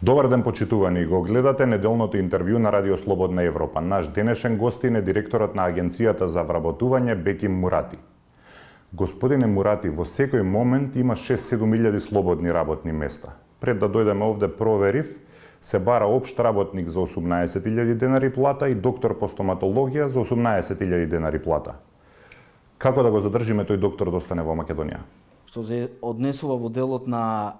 Добар ден, почитувани, го гледате неделното интервју на Радио Слободна Европа. Наш денешен гостин е директорот на Агенцијата за вработување Беким Мурати. Господине Мурати, во секој момент има 6-7 илјади слободни работни места. Пред да дојдеме овде проверив, се бара општ работник за 18.000 денари плата и доктор по стоматологија за 18.000 денари плата. Како да го задржиме тој доктор да остане во Македонија? Што се однесува во делот на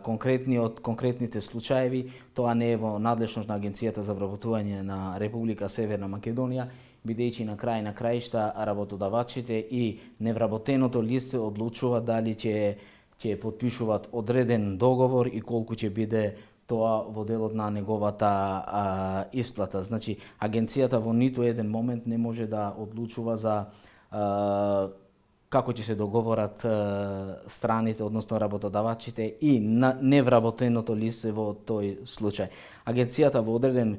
конкретните случаеви, тоа не е во надлежност на Агенцијата за вработување на Република Северна Македонија, бидејќи на краишта работодавачите и невработеното лице одлучува дали ќе потпишуваат одреден договор и колку ќе биде тоа во делот на неговата исплата. Значи, агенцијата во ниту еден момент не може да одлучува за како ќе се договорат страните, односно работодавачите и невработеното лице во тој случај. Агенцијата во одреден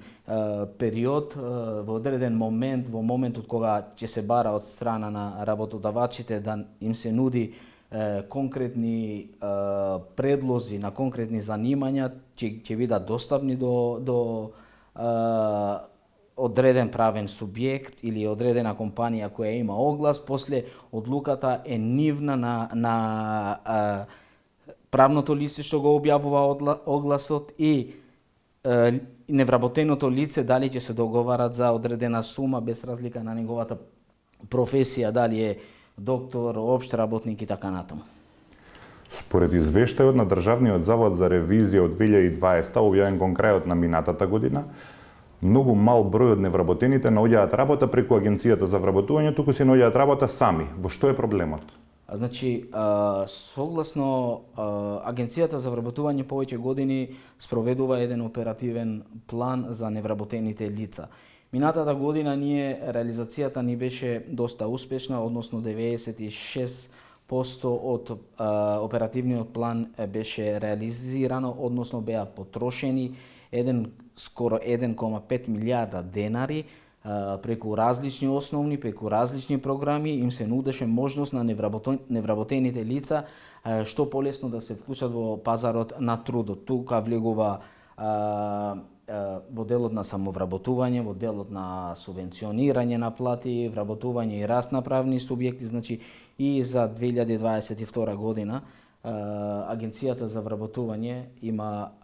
период, во одреден момент, во моментот кога ќе се бара од страна на работодавачите да им се нуди конкретни предлози на конкретни занимања, ќе бидат достапни до одреден правен субјект или одредена компанија која има оглас, после одлуката е нивна на правното лице што го објавува огласот и невработеното лице дали ќе се договарат за одредена сума без разлика на неговата професија, дали е доктор, општ работник и така натаму. Според извештајот на Државниот завод за ревизија од 2020, објавен кон крајот на минатата година, многу мал број од невработените наоѓаат работа преку Агенцијата за вработување, туку си наоѓаат работа сами. Во што е проблемот? Значи, согласно Агенцијата за вработување повеќе години спроведува еден оперативен план за невработените лица. Минатата година реализацијата ни беше доста успешна, односно 96% од оперативниот план беше реализирано, односно беа потрошени скоро 1,5 милијарда денари преку различни основни, преку различни програми, им се нудеше можност на невработените лица што полесно да се вклучат во пазарот на трудот. Тука влегува во делот на самовработување, во делот на субвенционирање на плати, вработување и раст на правни субјекти, значи и за 2022 година Агенцијата за вработување има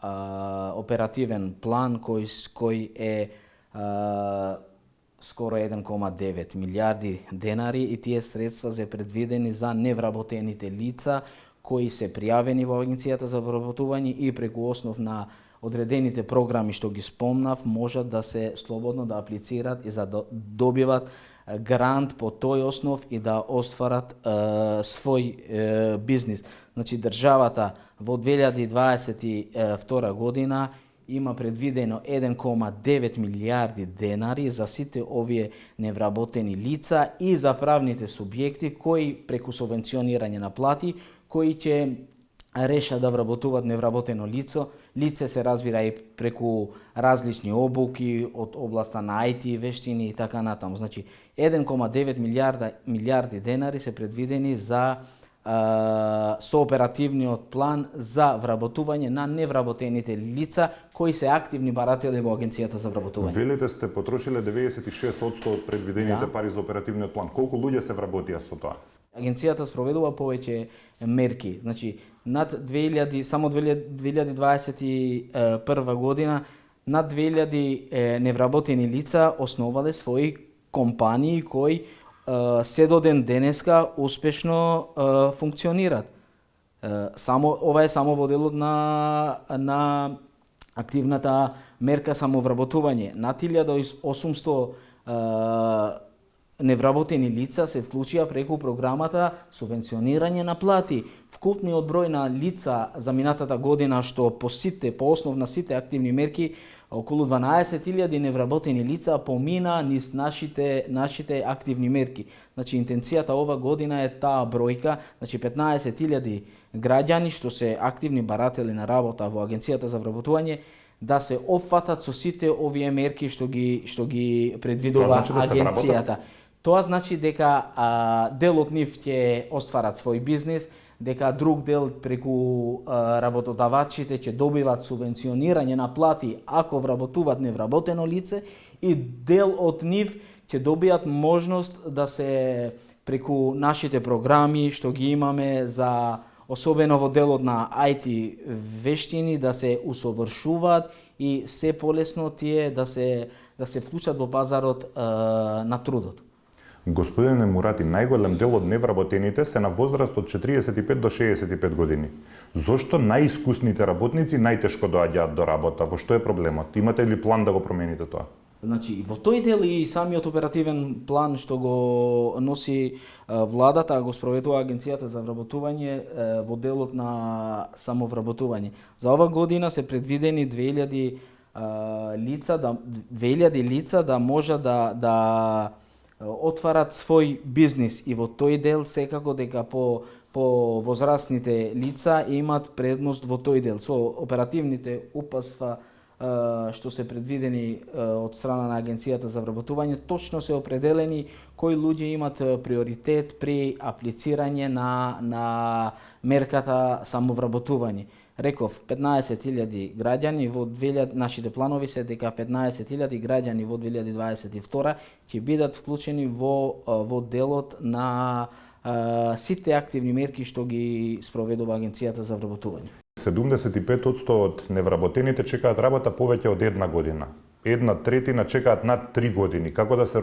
оперативен план кој е скоро 1,9 милијарди денари и тие средства се предвидени за невработените лица кои се пријавени во Агенцијата за вработување и преку основ на одредените програми што ги спомнав можат да се слободно да аплицираат и да добиват грант по тој основ и да остварат свој бизнис. Значи, државата во 2022 година има предвидено 1,9 милијарди денари за сите овие невработени лица и за правните субјекти кои преку субвенционирање на плати, кои ќе реша да вработуваат невработено лице се разбира и преку различни обуки од областа на IT, вештини и така натаму. Значи, 1,9 милијарди денари се предвидени за со оперативниот план за вработување на невработените лица кои се активни баратели во Агенцијата за вработување. Велите сте потрошиле 96% од предвидените пари за оперативниот план. Колку луѓе се вработија со тоа? Агенцијата спроведува повеќе мерки. Значи, над 2000, само 2021 година, над 2000 невработени лица основале своји компании кои се до ден денеска успешно функционираат. Ова е само во делот на активната мерка самовработување. Над 1800 невработени лица се вклучија преку програмата субвенционирање на плати. Вкупниот број на лица за минатата година што по основ на сите активни мерки, околу 12.000 невработени лица помина низ нашите активни мерки. Значи, интенцијата ова година е таа бројка, значи 15.000 граѓани што се активни баратели на работа во Агенцијата за вработување, да се опфатат со сите овие мерки што ги предвидува агенцијата. Тоа значи дека дел од нив ќе остварат свој бизнис, дека друг дел преку работодавачите ќе добиват субвенционирање на плати ако вработуваат невработено лице и дел од нив ќе добијат можност да се преку нашите програми што ги имаме за особено во делот на IT вештини да се усовршуваат и се полесно тие да се вклучат во пазарот на трудот. Господине Мурати, најголем дел од невработените се на возраст од 45 до 65 години. Зошто најискусните работници најтешко доаѓаат до работа? Во што е проблемот? Имате ли план да го промените тоа? Значи, во тој дел и самиот оперативен план што го носи владата, го спроведува Агенцијата за вработување во делот на самовработување. За ова година се предвидени 2000 лица да може да отварат свој бизнис и во тој дел секако дека по возрастните лица имат предност во тој дел. Со оперативните упатства што се предвидени од страна на Агенцијата за вработување, точно се определени кои луѓе имат приоритет при аплицирање на мерката самовработување. Реков, 15.000 граѓани во 2000, нашите планови се дека 15.000 граѓани во 2022 ќе бидат вклучени во делот на сите активни мерки што ги спроведува Агенцијата за вработување. 75% од невработените чекаат работа повеќе од една година. 1/3 чекаат над 3 години. Како да се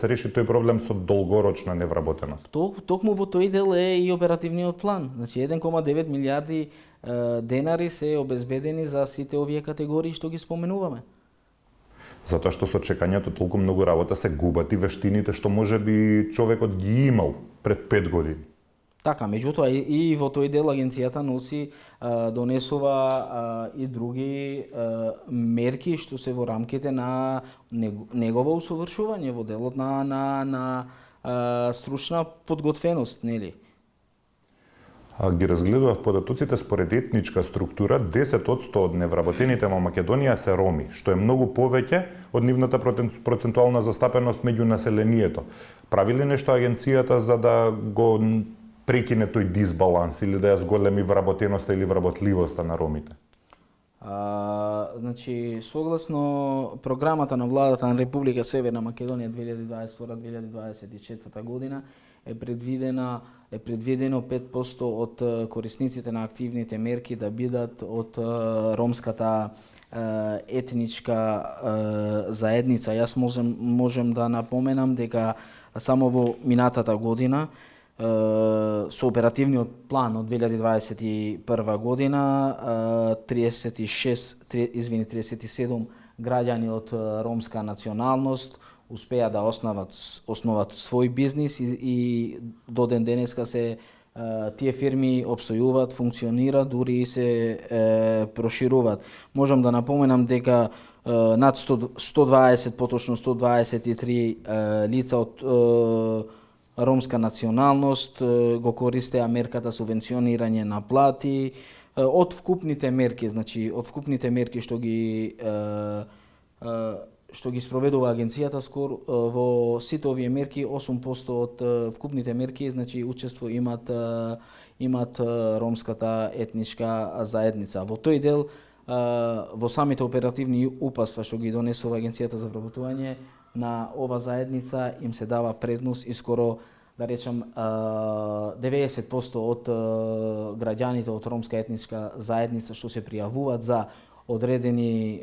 реши тој проблем со долгорочна невработеност? Токму во тој дел е и оперативниот план. Значи 1,9 милиарди денари се обезбедени за сите овие категории што ги споменуваме. Затоа што со чекањето толку многу работа се губат и вештините што можеби човекот ги имал пред 5 години. Така, меѓутоа и во тој дел агенцијата донесува и други мерки што се во рамките на негово усовршување во делот на стручна подготвеност, нели? Ги разгледував податоците според етничка структура, 10% од невработените во Македонија се роми, што е многу повеќе од нивната процентуална застапеност меѓу населението. Прави ли нешто агенцијата за да го прекине тој дисбаланс или да ја зголеми вработеноста или вработливоста на ромите? Значи, согласно програмата на владата на Република Северна Македонија 2022-2024 година е предвидено 5% од корисниците на активните мерки да бидат од ромската етничка заедница. Јас можем да напоменам дека само во минатата година со оперативниот план од 2021 година 37 граѓани од ромска националност успеа да основат свој бизнис и до ден денеска тие фирми опстојуваат, функционираат, дури и се прошируваат. Можам да напоменам дека над 120, поточно 123 лица од ромска националност го користеа мерката субвенционирање на плати од вкупните мерки, значи од вкупните мерки што ги спроведува агенцијата, скоро во сите овие мерки 8% од вкупните мерки, значи учество имат ромската етничка заедница. Во тој дел во самите оперативни упатства што ги донесува Агенцијата за вработување на ова заедница им се дава предност и скоро, да речем, 90% од граѓаните од ромска етничка заедница што се пријавуваат за одредени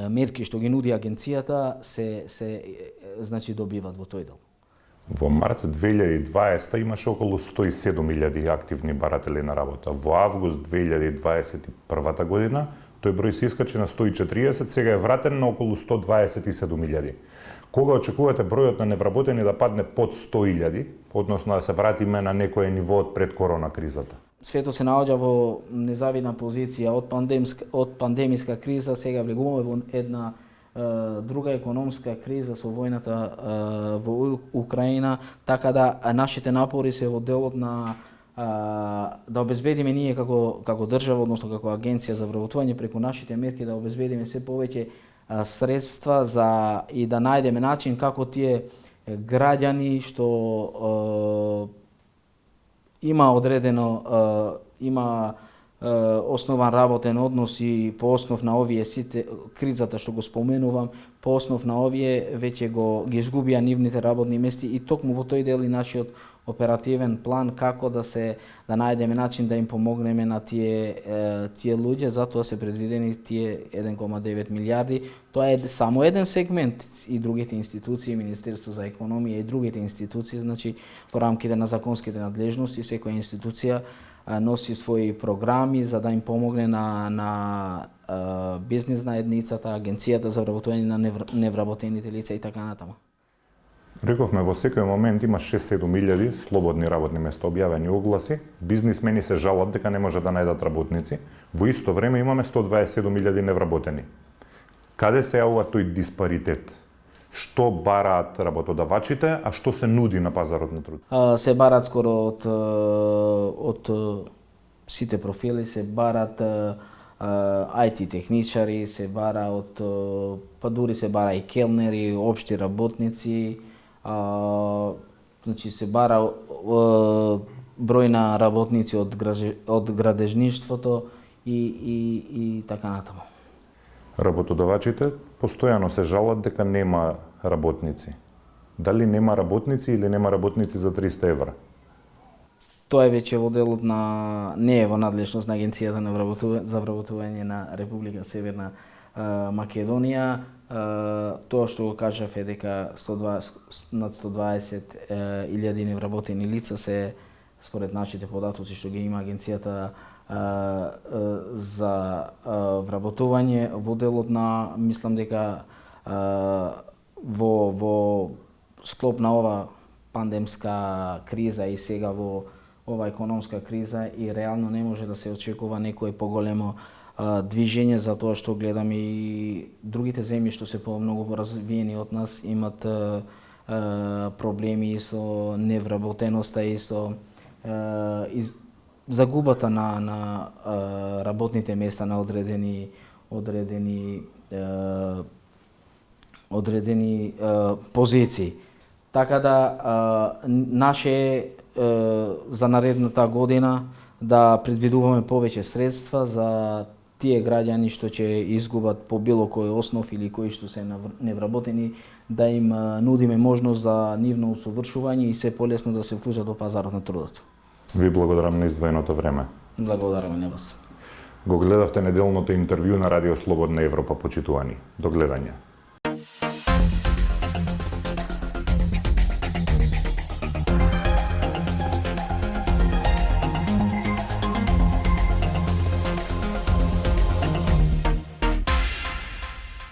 мерки што ги нуди агенцијата значи добиват во тој дел. Во март 2020 имаше околу 107.000 активни баратели на работа. Во август 2021 година тој број се искачи на 140, сега е вратен на околу 127.000. Кога очекувате бројот на невработени да падне под 100.000, односно да се вратиме на некое ниво од пред корона кризата? Светот се наоѓа во незавидна позиција од пандемиска криза, сега влегуваме во една друга економска криза со војната во Украина, така да нашите напори се во делот на да обезбедиме ние како држава, односно како агенција за вработување преку нашите мерки да обезбедиме се повеќе средства и да најдеме начин како тие граѓани што има одредено има основан работен однос и по основ на овие сите кризата што го споменувам, по основ на овие веќе ги изгубија нивните работни мести и токму во тој дел и нашиот оперативен план како да најдеме начин да им помогнеме на тие луѓе, затоа се предвидени тие 1,9 милиарди. Тоа е само еден сегмент и другите институции, Министерство за економија и другите институции, значи по рамките на законските надлежности, секоја институција носи своји програми за да им помогне на бизнес заедницата, Агенцијата за вработување на невработените лица и така натаму. Рековме, во секој момент има 6-7 илјади слободни работни места, објавени огласи, бизнисмени се жалат дека не може да најдат работници, во исто време имаме 127 илјади невработени. Каде се јавува тој диспаритет? Што бараат работодавачите, а што се нуди на пазарот на труд? Се бараат скоро од сите профили, се бараат IT техничари, се бара па дури се бара и келнери, општи работници, значи се бара број на работници од градежништвото и така натаму. Работодавачите постојано се жалат дека нема работници. Дали нема работници или нема работници за 300 евра? Тоа е веќе во делот не е во надлежност на Агенцијата за вработување на Република Северна Македонија. Тоа што го кажав е дека над 120 илјади невработени лица се, според нашите податоци што ги има Агенцијата за вработување, во делот мислам дека во склоп на ова пандемска криза и сега во ова економска криза и реално не може да се очекува некое поголемо движење, затоа што гледам и другите земји што се многу поразвиени од нас имат проблеми со невработеноста и со загубата на работните места на одредени позиции. Така да наше за наредната година да предвидуваме повеќе средства за тие граѓани што ќе изгубат по било кој основ или кои што се невработени, да им нудиме можност за нивно усовршување и се полесно да се вклучат во пазарот на трудот. Ви благодарам на издвоеното време. Благодарам на вас. Го гледавте неделното интервју на Радио Слободна Европа, почитувани. До гледање.